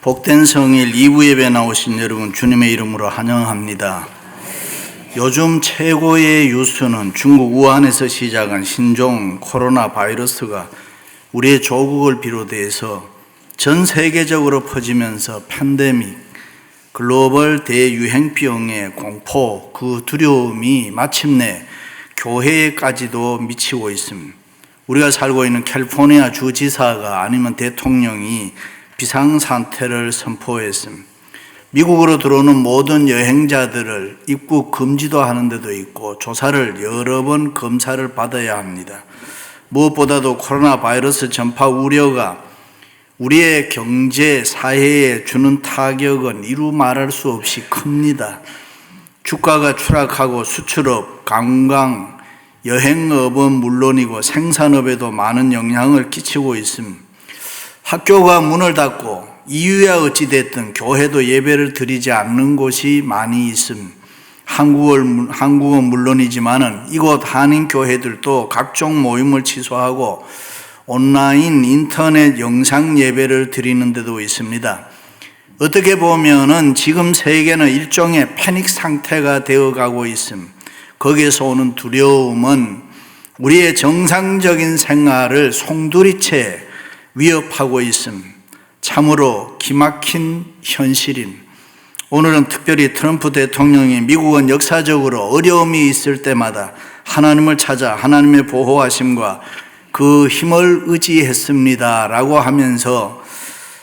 복된 성일 2부 예배 나오신 여러분 주님의 이름으로 환영합니다. 요즘 최고의 뉴스는 중국 우한에서 시작한 신종 코로나 바이러스가 우리의 조국을 비롯해서 전 세계적으로 퍼지면서 팬데믹, 글로벌 대유행병의 공포, 그 두려움이 마침내 교회에까지도 미치고 있습니다. 우리가 살고 있는 캘리포니아 주지사가 아니면 대통령이 비상상태를 선포했습니다. 미국으로 들어오는 모든 여행자들을 입국 금지도 하는 데도 있고 조사를 여러 번 검사를 받아야 합니다. 무엇보다도 코로나 바이러스 전파 우려가 우리의 경제, 사회에 주는 타격은 이루 말할 수 없이 큽니다. 주가가 추락하고 수출업, 관광, 여행업은 물론이고 생산업에도 많은 영향을 끼치고 있습니다. 학교가 문을 닫고 이유야 어찌됐든 교회도 예배를 드리지 않는 곳이 많이 있습니다. 한국은 물론이지만은 이곳 한인교회들도 각종 모임을 취소하고 온라인 인터넷 영상 예배를 드리는 데도 있습니다. 어떻게 보면은 지금 세계는 일종의 패닉 상태가 되어가고 있습니다. 거기에서 오는 두려움은 우리의 정상적인 생활을 송두리째 위협하고 있습니다. 참으로 기막힌 현실입니다. 오늘은 특별히 트럼프 대통령이 미국은 역사적으로 어려움이 있을 때마다 하나님을 찾아 하나님의 보호하심과 그 힘을 의지했습니다 라고 하면서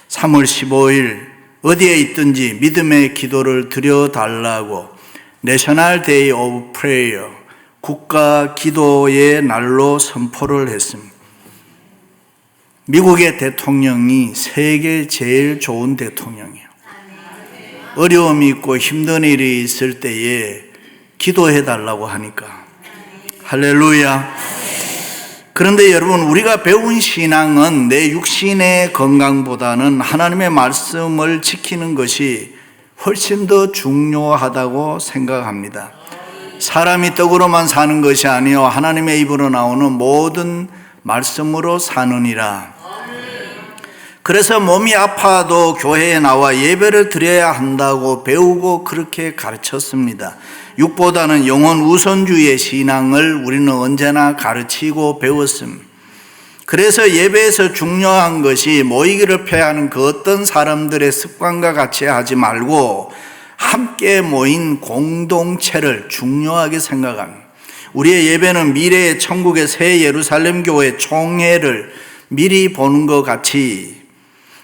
3월 15일 어디에 있든지 믿음의 기도를 드려달라고 내셔널 데이 오브 프레이어, 국가 기도의 날로 선포를 했습니다. 미국의 대통령이 세계 제일 좋은 대통령이에요. 어려움이 있고 힘든 일이 있을 때에 기도해 달라고 하니까 할렐루야. 그런데 여러분, 우리가 배운 신앙은 내 육신의 건강보다는 하나님의 말씀을 지키는 것이 훨씬 더 중요하다고 생각합니다. 사람이 떡으로만 사는 것이 아니요 하나님의 입으로 나오는 모든 말씀으로 사느니라. 그래서 몸이 아파도 교회에 나와 예배를 드려야 한다고 배우고 그렇게 가르쳤습니다. 육보다는 영혼 우선주의의 신앙을 우리는 언제나 가르치고 배웠습니다. 그래서 예배에서 중요한 것이 모이기를 폐하는 그 어떤 사람들의 습관과 같이 하지 말고 함께 모인 공동체를 중요하게 생각합니다. 우리의 예배는 미래의 천국의 새 예루살렘 교회 총회를 미리 보는 것 같이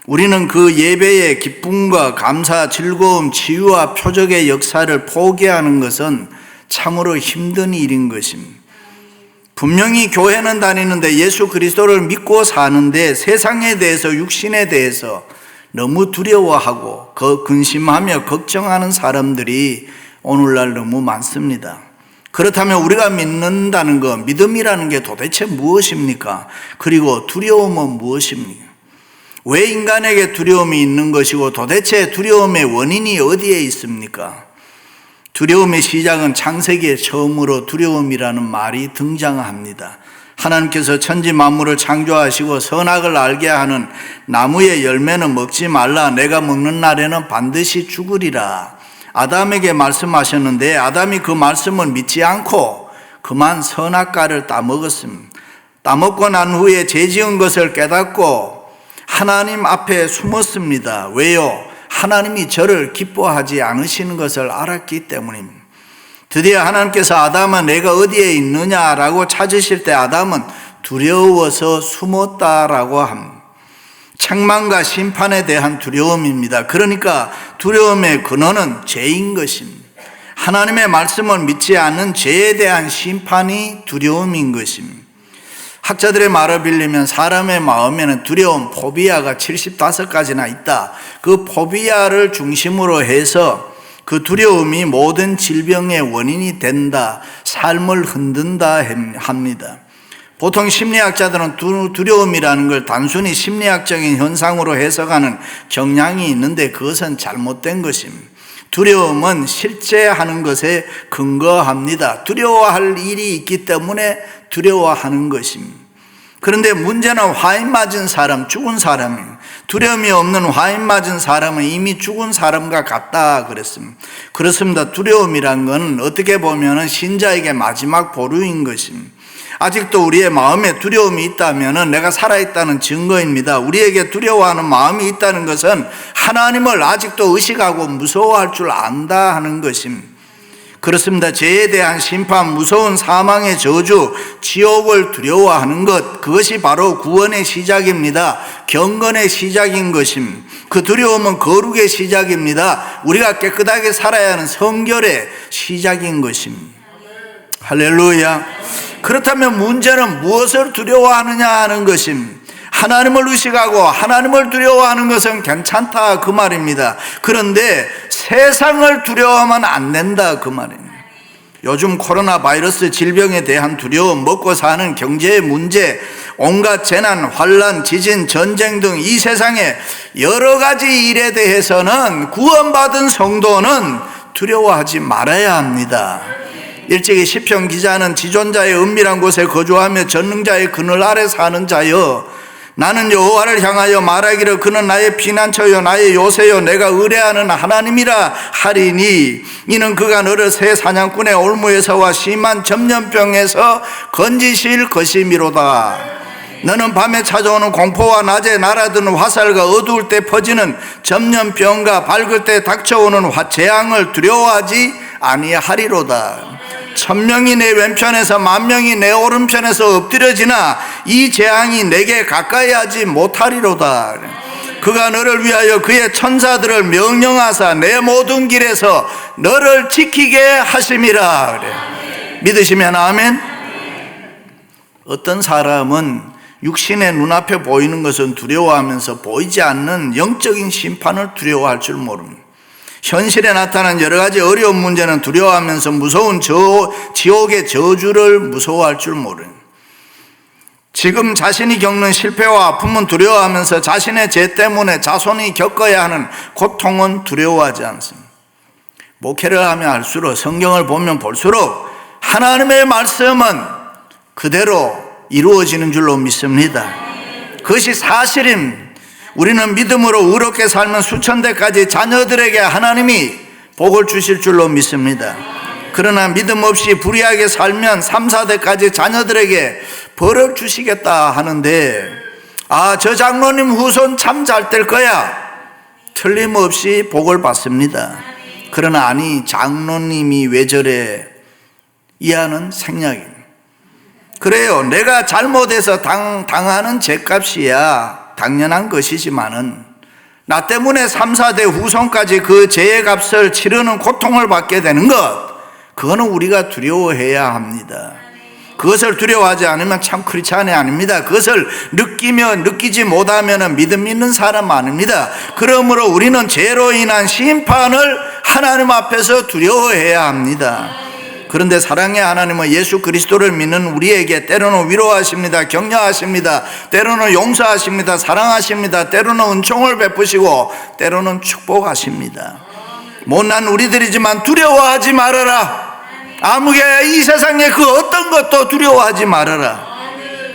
우리는 그 예배의 기쁨과 감사, 즐거움, 치유와 표적의 역사를 포기하는 것은 참으로 힘든 일인 것입니다. 분명히 교회는 다니는데 예수 그리스도를 믿고 사는데 세상에 대해서, 육신에 대해서 너무 두려워하고 근심하며 걱정하는 사람들이 오늘날 너무 많습니다. 그렇다면 우리가 믿는다는 것, 믿음이라는 게 도대체 무엇입니까? 그리고 두려움은 무엇입니까? 왜 인간에게 두려움이 있는 것이고 도대체 두려움의 원인이 어디에 있습니까? 두려움의 시작은 창세기에 처음으로 두려움이라는 말이 등장합니다. 하나님께서 천지 만물을 창조하시고 선악을 알게 하는 나무의 열매는 먹지 말라, 내가 먹는 날에는 반드시 죽으리라 아담에게 말씀하셨는데 아담이 그 말씀을 믿지 않고 그만 선악과를 따먹었습니다. 따먹고 난 후에 죄지은 것을 깨닫고 하나님 앞에 숨었습니다. 왜요? 하나님이 저를 기뻐하지 않으시는 것을 알았기 때문입니다. 드디어 하나님께서 아담아 내가 어디에 있느냐라고 찾으실 때 아담은 두려워서 숨었다라고 합니다. 책망과 심판에 대한 두려움입니다. 그러니까 두려움의 근원은 죄인 것입니다. 하나님의 말씀을 믿지 않는 죄에 대한 심판이 두려움인 것입니다. 학자들의 말을 빌리면 사람의 마음에는 두려움, 포비아가 75가지나 있다. 그 포비아를 중심으로 해서 그 두려움이 모든 질병의 원인이 된다, 삶을 흔든다 합니다. 보통 심리학자들은 두려움이라는 걸 단순히 심리학적인 현상으로 해석하는 경향이 있는데 그것은 잘못된 것입니다. 두려움은 실제 하는 것에 근거합니다. 두려워할 일이 있기 때문에 두려워하는 것입니다. 그런데 문제는 화인 맞은 사람, 죽은 사람입니다. 두려움이 없는 화인 맞은 사람은 이미 죽은 사람과 같다 그랬습니다. 그렇습니다. 두려움이란 건 어떻게 보면 신자에게 마지막 보루인 것입니다. 아직도 우리의 마음에 두려움이 있다면 내가 살아있다는 증거입니다. 우리에게 두려워하는 마음이 있다는 것은 하나님을 아직도 의식하고 무서워할 줄 안다 하는 것입니다. 그렇습니다. 죄에 대한 심판, 무서운 사망의 저주, 지옥을 두려워하는 것, 그것이 바로 구원의 시작입니다. 경건의 시작인 것입니다. 그 두려움은 거룩의 시작입니다. 우리가 깨끗하게 살아야 하는 성결의 시작인 것입니다. 할렐루야. 그렇다면 문제는 무엇을 두려워하느냐 하는 것입니다. 하나님을 의식하고 하나님을 두려워하는 것은 괜찮다 그 말입니다. 그런데 세상을 두려워하면 안 된다 그 말입니다. 요즘 코로나 바이러스 질병에 대한 두려움, 먹고 사는 경제의 문제, 온갖 재난, 환란, 지진, 전쟁 등 이 세상의 여러 가지 일에 대해서는 구원받은 성도는 두려워하지 말아야 합니다. 일찍이 시편 기자는 지존자의 은밀한 곳에 거주하며 전능자의 그늘 아래 사는 자여, 나는 여호와를 향하여 말하기를 그는 나의 피난처요 나의 요새요 내가 의뢰하는 하나님이라 하리니, 이는 그가 너를 새 사냥꾼의 올무에서와 심한 전염병에서 건지실 것이미로다. 너는 밤에 찾아오는 공포와 낮에 날아드는 화살과 어두울 때 퍼지는 전염병과 밝을 때 닥쳐오는 재앙을 두려워하지 아니하리로다. 1000명이 내 왼편에서 10,000명이 내 오른편에서 엎드려지나 이 재앙이 내게 가까이 하지 못하리로다. 그가 너를 위하여 그의 천사들을 명령하사 내 모든 길에서 너를 지키게 하심이라. 그래. 믿으시면 아멘. 어떤 사람은 육신의 눈앞에 보이는 것은 두려워하면서 보이지 않는 영적인 심판을 두려워할 줄 모릅니다. 현실에 나타난 여러 가지 어려운 문제는 두려워하면서 무서운 지옥의 저주를 무서워할 줄 모릅니다. 지금 자신이 겪는 실패와 아픔은 두려워하면서 자신의 죄 때문에 자손이 겪어야 하는 고통은 두려워하지 않습니다. 목회를 하면 할수록, 성경을 보면 볼수록 하나님의 말씀은 그대로 이루어지는 줄로 믿습니다. 그것이 사실입니다. 우리는 믿음으로 의롭게 살면 수천대까지 자녀들에게 하나님이 복을 주실 줄로 믿습니다. 그러나 믿음 없이 불의하게 살면 3, 4대까지 자녀들에게 벌을 주시겠다 하는데, 저 장로님 후손 참 잘 될 거야, 틀림없이 복을 받습니다. 그러나 아니, 장로님이 왜 저래 이하는 생략입니다. 그래요, 내가 잘못해서 당하는 죄값이야 당연한 것이지만은 나 때문에 3, 4대 후손까지 그 죄의 값을 치르는 고통을 받게 되는 것, 그거는 우리가 두려워해야 합니다. 그것을 두려워하지 않으면 참 크리스찬이 아닙니다. 그것을 느끼지 못하면 믿음 있는 사람 아닙니다. 그러므로 우리는 죄로 인한 심판을 하나님 앞에서 두려워해야 합니다. 그런데 사랑의 하나님은 예수 그리스도를 믿는 우리에게 때로는 위로하십니다. 격려하십니다. 때로는 용서하십니다. 사랑하십니다. 때로는 은총을 베푸시고 때로는 축복하십니다. 못난 우리들이지만 두려워하지 말아라. 아무개 이 세상에 그 어떤 것도 두려워하지 말아라.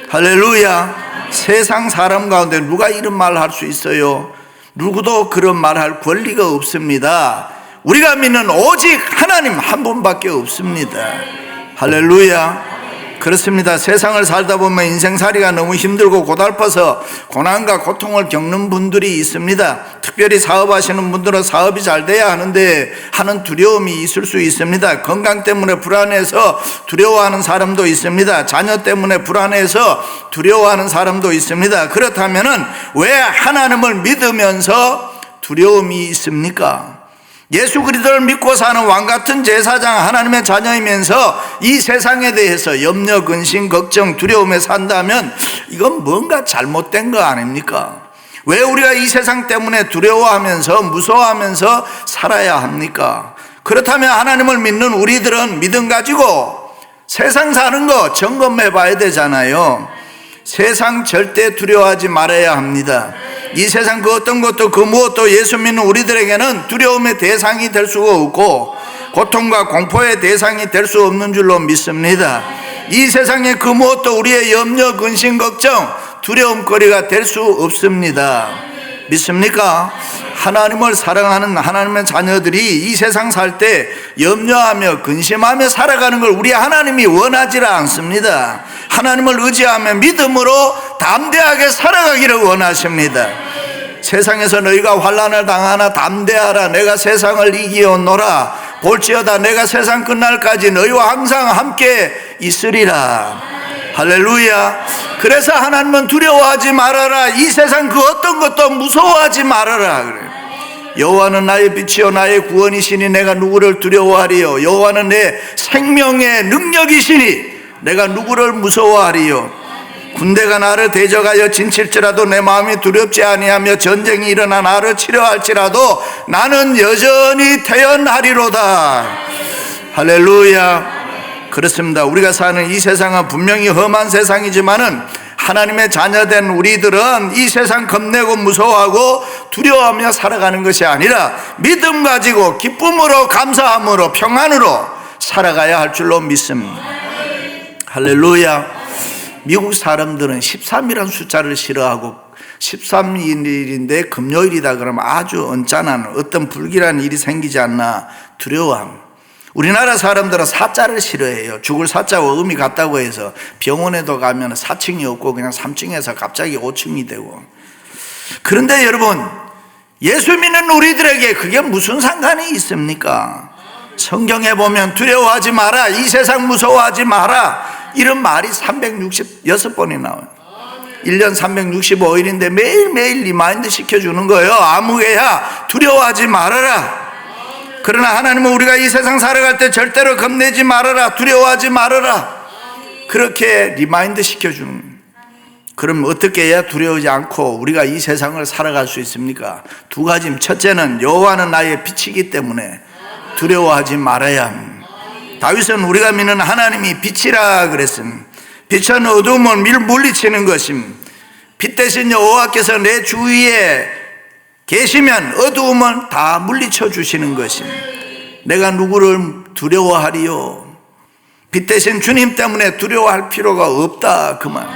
할렐루야. 세상 사람 가운데 누가 이런 말 할 수 있어요? 누구도 그런 말 할 권리가 없습니다. 우리가 믿는 오직 하나님 한 분밖에 없습니다. 할렐루야. 그렇습니다. 세상을 살다 보면 인생살이가 너무 힘들고 고달파서 고난과 고통을 겪는 분들이 있습니다. 특별히 사업하시는 분들은 사업이 잘 돼야 하는데 하는 두려움이 있을 수 있습니다. 건강 때문에 불안해서 두려워하는 사람도 있습니다. 자녀 때문에 불안해서 두려워하는 사람도 있습니다. 그렇다면은 왜 하나님을 믿으면서 두려움이 있습니까? 예수 그리스도를 믿고 사는 왕같은 제사장 하나님의 자녀이면서 이 세상에 대해서 염려, 근심, 걱정, 두려움에 산다면 이건 뭔가 잘못된 거 아닙니까? 왜 우리가 이 세상 때문에 두려워하면서 무서워하면서 살아야 합니까? 그렇다면 하나님을 믿는 우리들은 믿음 가지고 세상 사는 거 점검해 봐야 되잖아요. 세상 절대 두려워하지 말아야 합니다. 이 세상 그 어떤 것도 그 무엇도 예수 믿는 우리들에게는 두려움의 대상이 될 수가 없고 고통과 공포의 대상이 될 수 없는 줄로 믿습니다. 이 세상에 그 무엇도 우리의 염려, 근심, 걱정, 두려움거리가 될 수 없습니다. 믿습니까? 하나님을 사랑하는 하나님의 자녀들이 이 세상 살 때 염려하며 근심하며 살아가는 걸 우리 하나님이 원하지 않습니다. 하나님을 의지하며 믿음으로 담대하게 살아가기를 원하십니다. 세상에서 너희가 환난을 당하나 담대하라. 내가 세상을 이기었노라. 볼지어다 내가 세상 끝날까지 너희와 항상 함께 있으리라. 할렐루야. 그래서 하나님은 두려워하지 말아라. 이 세상 그 어떤 것도 무서워하지 말아라 그래요. 여호와는 나의 빛이요 나의 구원이시니 내가 누구를 두려워하리요. 여호와는 내 생명의 능력이시니 내가 누구를 무서워하리요. 군대가 나를 대적하여 진칠지라도 내 마음이 두렵지 아니하며 전쟁이 일어나 나를 치려할지라도 나는 여전히 태연하리로다. 할렐루야. 그렇습니다. 우리가 사는 이 세상은 분명히 험한 세상이지만은 하나님의 자녀된 우리들은 이 세상 겁내고 무서워하고 두려워하며 살아가는 것이 아니라 믿음 가지고 기쁨으로 감사함으로 평안으로 살아가야 할 줄로 믿습니다. 할렐루야. 미국 사람들은 13이라는 숫자를 싫어하고 13일인데 금요일이다 그러면 아주 언짢은 어떤 불길한 일이 생기지 않나 두려워함. 우리나라 사람들은 사자를 싫어해요. 죽을 사자와 음이 같다고 해서 병원에도 가면 4층이 없고 그냥 3층에서 갑자기 5층이 되고. 그런데 여러분, 예수 믿는 우리들에게 그게 무슨 상관이 있습니까? 성경에 보면 두려워하지 마라, 이 세상 무서워하지 마라, 이런 말이 366번이 나와요. 1년 365일인데 매일매일 리마인드 시켜주는 거예요. 아무개야 두려워하지 말아라. 그러나 하나님은 우리가 이 세상 살아갈 때 절대로 겁내지 말아라, 두려워하지 말아라, 그렇게 리마인드 시켜주는 거예요. 그럼 어떻게 해야 두려워하지 않고 우리가 이 세상을 살아갈 수 있습니까? 두 가지. 첫째는 여호와는 나의 빛이기 때문에 두려워하지 말아야 합니다. 다윗은 우리가 믿는 하나님이 빛이라 그랬습니다. 빛은 어두움을 물리치는 것입니다. 빛 대신 여호와께서 내 주위에 계시면 어두움을 다 물리쳐 주시는 것입니다. 내가 누구를 두려워하리요? 빛 대신 주님 때문에 두려워할 필요가 없다 그 말.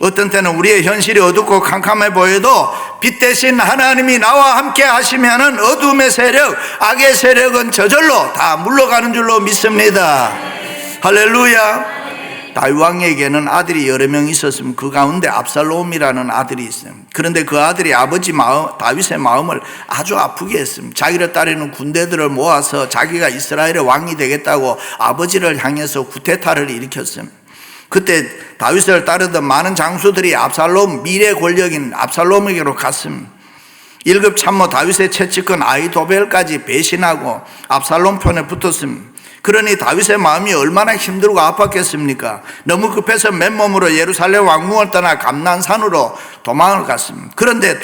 어떤 때는 우리의 현실이 어둡고 캄캄해 보여도 빛 대신 하나님이 나와 함께 하시면은 어둠의 세력, 악의 세력은 저절로 다 물러가는 줄로 믿습니다. 할렐루야. 다윗 왕에게는 아들이 여러 명 있었으면 그 가운데 압살롬이라는 아들이 있어요. 그런데 그 아들이 아버지 다윗의 마음을 아주 아프게 했습니다. 자기를 따르는 군대들을 모아서 자기가 이스라엘의 왕이 되겠다고 아버지를 향해서 쿠데타를 일으켰습니다. 그때 다윗을 따르던 많은 장수들이 압살롬, 미래 권력인 압살롬에게로 갔습니다. 1급 참모 다윗의 채찍은 아히도벨까지 배신하고 압살롬 편에 붙었습니다. 그러니 다윗의 마음이 얼마나 힘들고 아팠겠습니까? 너무 급해서 맨몸으로 예루살렘 왕궁을 떠나 감난산으로 도망을 갔습니다. 그런데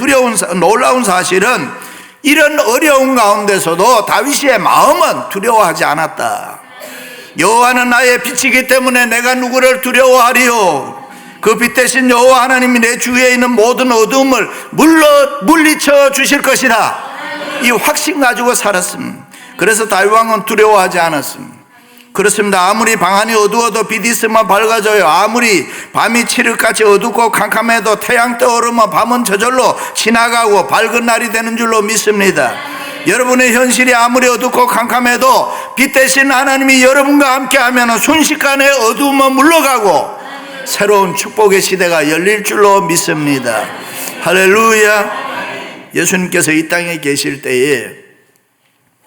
놀라운 사실은 이런 어려운 가운데서도 다윗의 마음은 두려워하지 않았다. 여호와는 나의 빛이기 때문에 내가 누구를 두려워하리요? 그 빛 대신 여호와 하나님이 내 주위에 있는 모든 어두움을 물리쳐 주실 것이다. 이 확신 가지고 살았습니다. 그래서 다윗 왕은 두려워하지 않았습니다. 그렇습니다. 아무리 방안이 어두워도 빛이 있으면 밝아져요. 아무리 밤이 칠흑같이 어둡고 캄캄해도 태양 떠오르면 밤은 저절로 지나가고 밝은 날이 되는 줄로 믿습니다. 여러분의 현실이 아무리 어둡고 캄캄해도 빛 대신 하나님이 여러분과 함께 하면 순식간에 어두움은 물러가고 새로운 축복의 시대가 열릴 줄로 믿습니다. 할렐루야. 예수님께서 이 땅에 계실 때에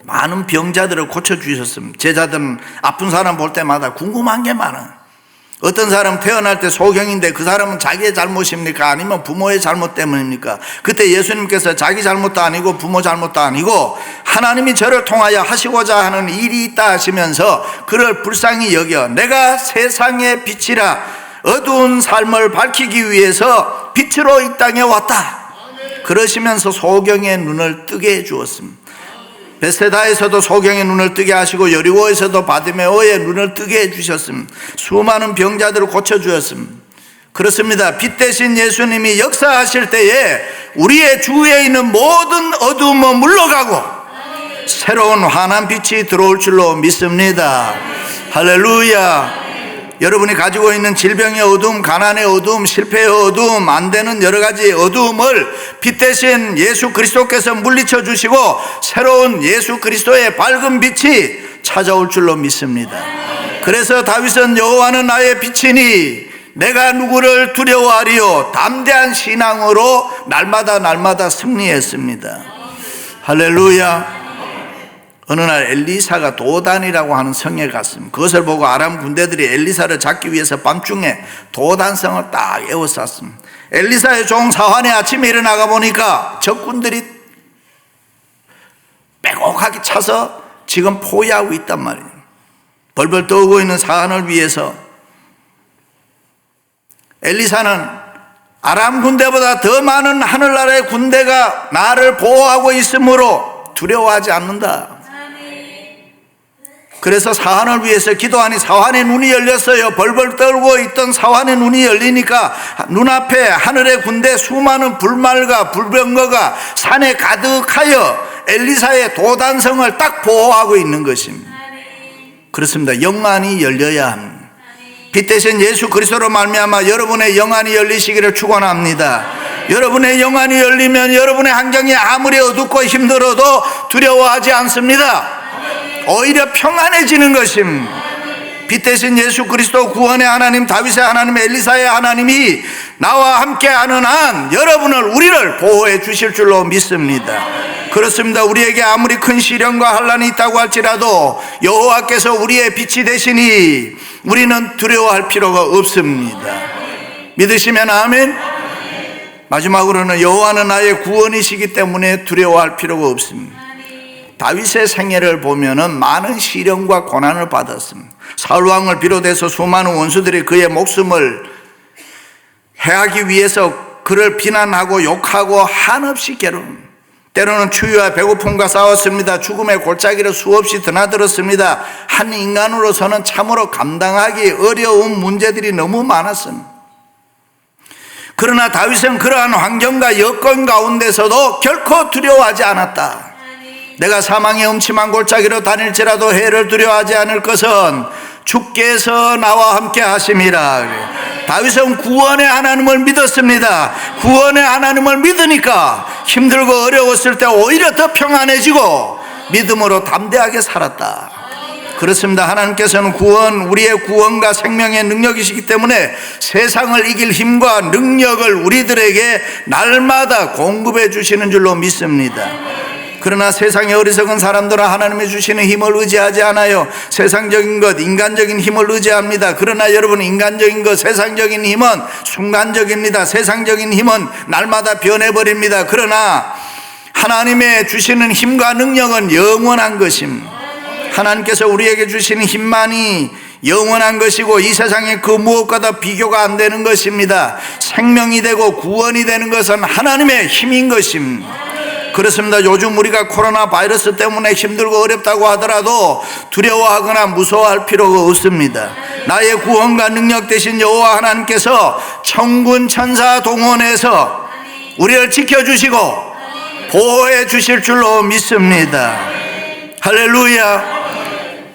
많은 병자들을 고쳐주셨습니다. 제자들은 아픈 사람 볼 때마다 궁금한 게 많아요. 어떤 사람 태어날 때 소경인데 그 사람은 자기의 잘못입니까? 아니면 부모의 잘못 때문입니까? 그때 예수님께서 자기 잘못도 아니고 부모 잘못도 아니고 하나님이 저를 통하여 하시고자 하는 일이 있다 하시면서 그를 불쌍히 여겨 내가 세상의 빛이라 어두운 삶을 밝히기 위해서 빛으로 이 땅에 왔다. 그러시면서 소경의 눈을 뜨게 해주었습니다. 베세다에서도 소경의 눈을 뜨게 하시고 여리고에서도 바디메오의 눈을 뜨게 해주셨습니다. 수많은 병자들을 고쳐주었습니다. 그렇습니다. 빛 대신 예수님이 역사하실 때에 우리의 주위에 있는 모든 어두움은 물러가고 새로운 환한 빛이 들어올 줄로 믿습니다. 할렐루야. 여러분이 가지고 있는 질병의 어두움, 가난의 어두움, 실패의 어두움, 안 되는 여러 가지 어두움을 빛 대신 예수 그리스도께서 물리쳐 주시고 새로운 예수 그리스도의 밝은 빛이 찾아올 줄로 믿습니다. 그래서 다윗은 여호와는 나의 빛이니 내가 누구를 두려워하리요, 담대한 신앙으로 날마다 승리했습니다. 할렐루야. 어느 날 엘리사가 도단이라고 하는 성에 갔습니다. 그것을 보고 아람 군대들이 엘리사를 잡기 위해서 밤중에 도단성을 딱 에워쌌습니다. 엘리사의 종 사환이 아침에 일어나가 보니까 적군들이 빼곡하게 차서 지금 포위하고 있단 말이에요. 벌벌 떠오고 있는 사환을 위해서 엘리사는 아람 군대보다 더 많은 하늘나라의 군대가 나를 보호하고 있으므로 두려워하지 않는다. 그래서 사환을 위해서 기도하니 사환의 눈이 열렸어요. 벌벌 떨고 있던 사환의 눈이 열리니까 눈앞에 하늘의 군대 수많은 불말과 불병거가 산에 가득하여 엘리사의 도단성을 딱 보호하고 있는 것입니다. 그렇습니다. 영안이 열려야 합니다. 빛 대신 예수 그리스도로 말미암아 여러분의 영안이 열리시기를 축원합니다. 여러분의 영안이 열리면 여러분의 환경이 아무리 어둡고 힘들어도 두려워하지 않습니다. 오히려 평안해지는 것입니다. 빛 대신 예수 그리스도, 구원의 하나님, 다윗의 하나님, 엘리사의 하나님이 나와 함께하는 한 우리를 보호해 주실 줄로 믿습니다. 그렇습니다. 우리에게 아무리 큰 시련과 환난이 있다고 할지라도 여호와께서 우리의 빛이 되시니 우리는 두려워할 필요가 없습니다. 믿으시면 아멘. 마지막으로는 여호와는 나의 구원이시기 때문에 두려워할 필요가 없습니다. 다윗의 생애를 보면은 많은 시련과 고난을 받았습니다. 사울 왕을 비롯해서 수많은 원수들이 그의 목숨을 해하기 위해서 그를 비난하고 욕하고 한없이 괴로움, 때로는 추위와 배고픔과 싸웠습니다. 죽음의 골짜기를 수없이 드나들었습니다. 한 인간으로서는 참으로 감당하기 어려운 문제들이 너무 많았습니다. 그러나 다윗은 그러한 환경과 여건 가운데서도 결코 두려워하지 않았다. 내가 사망의 음침한 골짜기로 다닐지라도 해를 두려워하지 않을 것은 주께서 나와 함께 하심이라. 다윗은 구원의 하나님을 믿었습니다. 구원의 하나님을 믿으니까 힘들고 어려웠을 때 오히려 더 평안해지고 믿음으로 담대하게 살았다. 그렇습니다. 하나님께서는 우리의 구원과 생명의 능력이시기 때문에 세상을 이길 힘과 능력을 우리들에게 날마다 공급해 주시는 줄로 믿습니다. 그러나 세상의 어리석은 사람들은 하나님이 주시는 힘을 의지하지 않아요. 세상적인 것, 인간적인 힘을 의지합니다. 그러나 여러분, 인간적인 것, 세상적인 힘은 순간적입니다. 세상적인 힘은 날마다 변해버립니다. 그러나 하나님의 주시는 힘과 능력은 영원한 것입니다. 하나님께서 우리에게 주시는 힘만이 영원한 것이고 이 세상의 그 무엇과도 비교가 안 되는 것입니다. 생명이 되고 구원이 되는 것은 하나님의 힘인 것입니다. 그렇습니다. 요즘 우리가 코로나 바이러스 때문에 힘들고 어렵다고 하더라도 두려워하거나 무서워할 필요가 없습니다. 나의 구원과 능력 되신 여호와 하나님께서 천군 천사 동원해서 우리를 지켜주시고 보호해 주실 줄로 믿습니다. 할렐루야.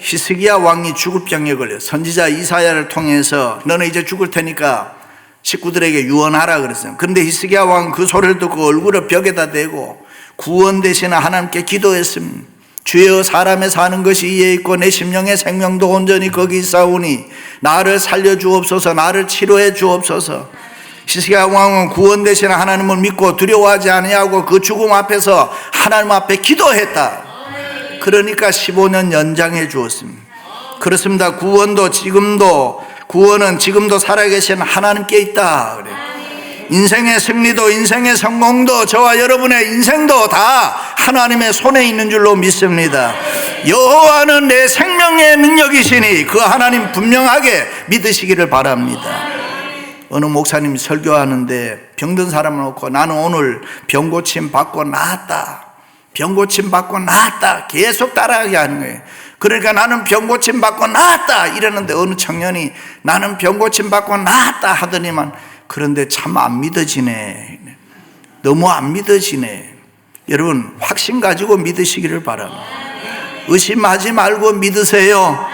히스기야 왕이 죽을 병에 걸려 선지자 이사야를 통해서 너는 이제 죽을 테니까 식구들에게 유언하라 그랬어요. 그런데 히스기야 왕 그 소리를 듣고 얼굴을 벽에다 대고 구원 되시는 하나님께 기도했습니다. 주여, 사람의 사는 것이 이에 있고 내 심령의 생명도 온전히 거기 있사오니 나를 살려주옵소서, 나를 치료해 주옵소서. 히스기야 왕은 구원 되시는 하나님을 믿고 두려워하지 아니하고 그 죽음 앞에서 하나님 앞에 기도했다. 그러니까 15년 연장해 주었습니다. 그렇습니다. 구원은 지금도 살아계신 하나님께 있다. 그래요. 인생의 승리도 인생의 성공도 저와 여러분의 인생도 다 하나님의 손에 있는 줄로 믿습니다. 여호와는 내 생명의 능력이시니 그 하나님 분명하게 믿으시기를 바랍니다. 어느 목사님이 설교하는데 병든 사람을 놓고 나는 오늘 병고침 받고 나았다, 병고침 받고 나았다 계속 따라하게 하는 거예요. 그러니까 나는 병고침 받고 나았다 이러는데 어느 청년이 나는 병고침 받고 나았다 하더니만 그런데 참 안 믿어지네, 너무 안 믿어지네. 여러분, 확신 가지고 믿으시기를 바랍니다. 의심하지 말고 믿으세요.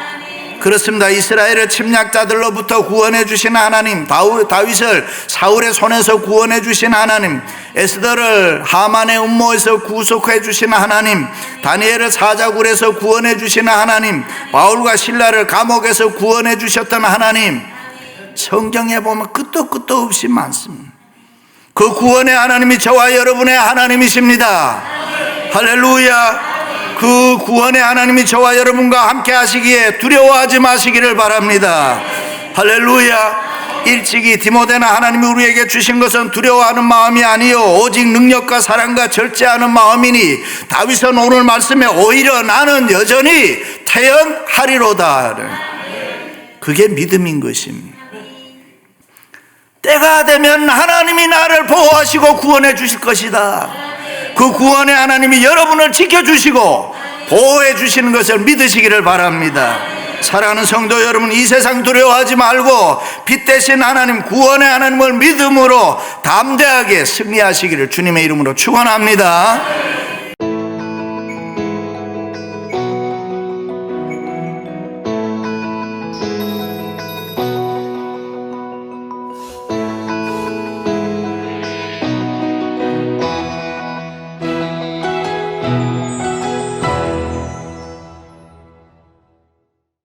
그렇습니다. 이스라엘을 침략자들로부터 구원해 주신 하나님, 다윗을 사울의 손에서 구원해 주신 하나님, 에스더를 하만의 음모에서 구속해 주신 하나님, 다니엘을 사자굴에서 구원해 주신 하나님, 바울과 신라를 감옥에서 구원해 주셨던 하나님, 성경에 보면 끝도 없이 많습니다. 그 구원의 하나님이 저와 여러분의 하나님이십니다. 할렐루야. 그 구원의 하나님이 저와 여러분과 함께 하시기에 두려워하지 마시기를 바랍니다. 할렐루야. 일찍이 디모데나 하나님이 우리에게 주신 것은 두려워하는 마음이 아니요 오직 능력과 사랑과 절제하는 마음이니 다윗은 오늘 말씀에 오히려 나는 여전히 태연하리로다. 그게 믿음인 것입니다. 때가 되면 하나님이 나를 보호하시고 구원해 주실 것이다. 그 구원의 하나님이 여러분을 지켜주시고 보호해 주시는 것을 믿으시기를 바랍니다. 사랑하는 성도 여러분, 이 세상 두려워하지 말고 빛 대신 하나님, 구원의 하나님을 믿음으로 담대하게 승리하시기를 주님의 이름으로 축원합니다.